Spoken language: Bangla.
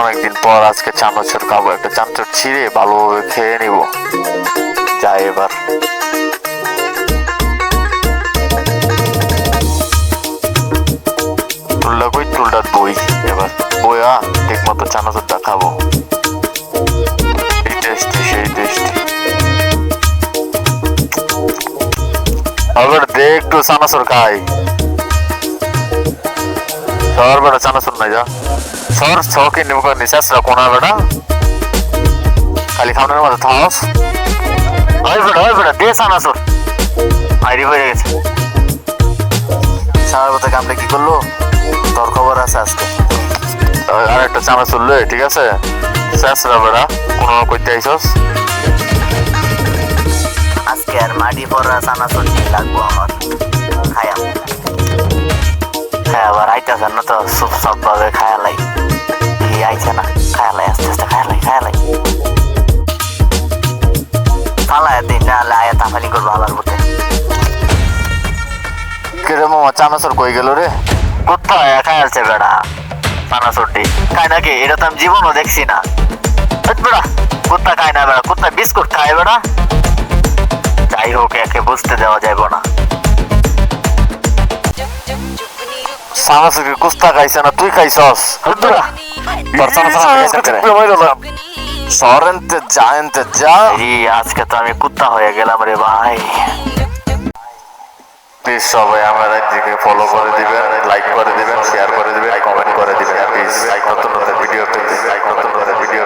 অনেকদিন পর আজকে চানাচুর খাবো, একটা চানাচুর ছিঁড়ে ভালোভাবে খেয়ে নিব। যাই এবার। টুলটা কই? টুলটার বই। এবার বইয়া ঠিক মতো চানাচুরটা খাবো। এই টেস্টি, সেই টেস্টি। আবার দে একটু চানাচুর খাই। সর বেটা চানাচুর নাই যা। সর ছকে নিব করে নিশাসরা কোনা বেটা। খালি খাওয়ানোর মতো থামস। ওই বেটা দে চানাচুর। আইডি হয়ে গেছে। সারা কথা কামটা কি করলো? তোর খবর আছে আজকে। আর একটা চানাচুর লে, ঠিক আছে? শেষরা বেটা কোনো কইতে আইসস? আজকে আর মাটি পড়া চানাচুর লাগবো আমার। খায়াম। হ্যাঁ আবার আইতেছে না তো, চুপচাপ ভাবে খায়ালাই। আইছে না, খায়ালাই আস্তে আস্তে খায়ালাই। ফালায় দিন না হলে আয়া তাফানি করবো আবার বলতে। কিরে মামা চানাচুর কই গেল রে? কোথায় খায়ালছে বেড়া চানাচুরটি? খায় নাকি? এটা তো আমি জীবনও দেখছি না। বেড়া কুত্তা খায় না বেড়া, কুত্তা বিস্কুট খায় বেড়া। যাই হোক একে বুঝতে দেওয়া যাইব না। চানাচুর কি কুস্তা খাইছে না তুই খাইছস? বেড়া তোর সরেনতে যা। আজকে তো আমি কুত্তা হয়ে গেলাম রে ভাই। প্লিজ সবাই আমার দিকে ফলো করে দিবেন, লাইক করে দিবেন, শেয়ার করে দিবেন, কমেন্ট করে দিবেন। প্লিজ নতুন ভিডিও